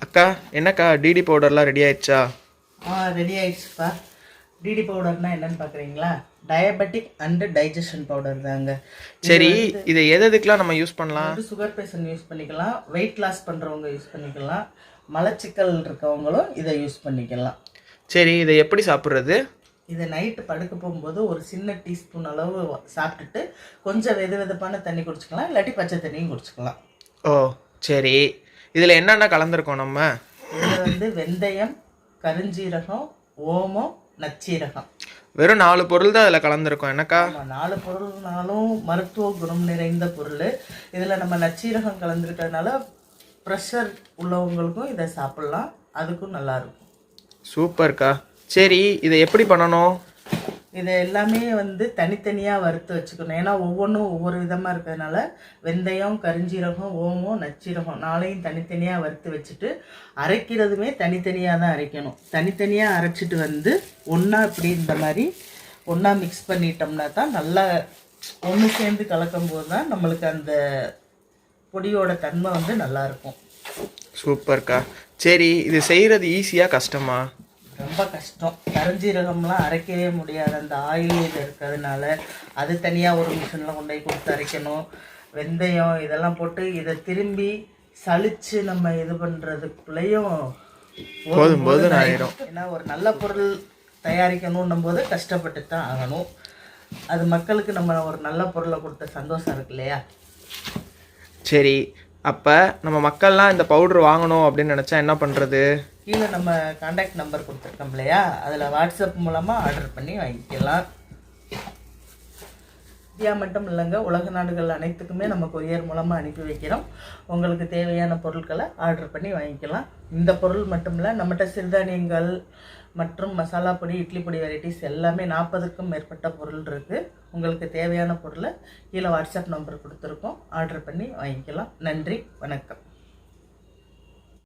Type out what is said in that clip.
அக்கா என்னக்கா டிடி பவுடர்லாம் ரெடி ஆயிடுச்சா? ரெடி ஆயிடுச்சுப்பா. டிடி பவுடர்னா என்னன்னு பார்க்குறீங்களா? டயபெட்டிக் அண்டு டைஜஷன் பவுடர் தாங்க. சரி, இதை எதுக்கெலாம் நம்ம யூஸ் பண்ணலாம்? சுகர் பேஷண்ட் யூஸ் பண்ணிக்கலாம், வெயிட் லாஸ் பண்ணுறவங்க யூஸ் பண்ணிக்கலாம், மலச்சிக்கல் இருக்கவங்களும் இதை யூஸ் பண்ணிக்கலாம். சரி, இதை எப்படி சாப்பிட்றது? இதை நைட்டு படுக்க போகும்போது ஒரு சின்ன டீஸ்பூன் அளவு சாப்பிட்டுட்டு கொஞ்சம் வெதுவெதுப்பான தண்ணி குடிச்சிக்கலாம், இல்லாட்டி பச்சை தண்ணியும் குடிச்சிக்கலாம். ஓ சரி, இதில் என்னென்ன கலந்துருக்கோம் நம்ம? இதில் வெந்தயம், கருஞ்சீரகம், ஓமம், நச்சீரகம், வெறும் 4 பொருள் தான் அதில் கலந்துருக்கோம். என்னக்கா? 4 பொருள்னாலும் மருத்துவ குணம் நிறைந்த பொருள். இதில் நம்ம நச்சீரகம் கலந்துருக்கிறதுனால ப்ரெஷர் உள்ளவங்களுக்கும் இதை சாப்பிட்லாம், அதுக்கும் நல்லாயிருக்கும். சூப்பர்க்கா. சரி, இதை எப்படி பண்ணணும்? இதை எல்லாமே தனித்தனியாக வறுத்து வச்சுக்கணும். ஏன்னா ஒவ்வொன்றும் ஒவ்வொரு விதமாக இருக்கிறதுனால வெந்தயம், கருஞ்சீரகம், ஓமம், நச்சீரகம் 4ஐயும் தனித்தனியாக வறுத்து வச்சுட்டு அரைக்கிறதுமே தனித்தனியாக தான் அரைக்கணும். தனித்தனியாக அரைச்சிட்டு ஒன்றா இப்படி இந்த மாதிரி ஒன்றா மிக்ஸ் பண்ணிட்டோம்னா தான் நல்லா ஒன்று சேர்ந்து கலக்கும் போது தான் நம்மளுக்கு அந்த பொடியோட தன்மை நல்லாயிருக்கும். சூப்பர்க்கா. சரி, இது செய்கிறது ஈஸியாக கஷ்டமா? ரொம்ப கஷ்டம். கருஞ்சீரகம்லாம் அரைக்கவே முடியாது, அந்த ஆயில் இது இருக்கிறதுனால. அது தனியாக ஒரு மிஷினில் கொண்டு போய் கொடுத்து அரைக்கணும். வெந்தயம் இதெல்லாம் போட்டு இதை திரும்பி சலித்து நம்ம இது பண்ணுறதுக்குள்ளேயும் போதும்போது ஆயிடும். ஏன்னா ஒரு நல்ல பொருள் தயாரிக்கணுன்னும் போது கஷ்டப்பட்டு தான் ஆகணும். அது மக்களுக்கு நம்ம ஒரு நல்ல பொருளை கொடுத்த சந்தோஷம் இருக்கு இல்லையா? சரி, அப்போ நம்ம மக்கள்லாம் இந்த பவுட்ரு வாங்கணும் அப்படின்னு நினச்சா என்ன பண்ணுறது? கீழே நம்ம கான்டாக்ட் நம்பர் கொடுத்துருக்கோம் இல்லையா, அதில் வாட்ஸ்அப் மூலமாக ஆர்டர் பண்ணி வாங்கிக்கலாம். இந்தியா மட்டும் இல்லைங்க, உலக நாடுகள் அனைத்துக்குமே நம்ம கொரியர் மூலமாக அனுப்பி வைக்கிறோம். உங்களுக்கு தேவையான பொருட்களை ஆர்டர் பண்ணி வாங்கிக்கலாம். இந்த பொருள் மட்டும் இல்லை, நம்மகிட்ட சிறுதானியங்கள் மற்றும் மசாலா பொடி, இட்லி பொடி வெரைட்டிஸ் எல்லாமே 40க்கும் மேற்பட்ட பொருள் இருக்குது. உங்களுக்கு தேவையான பொருளை கீழே வாட்ஸ்அப் நம்பர் கொடுத்துருக்கோம், ஆர்டர் பண்ணி வாங்கிக்கலாம். நன்றி, வணக்கம்.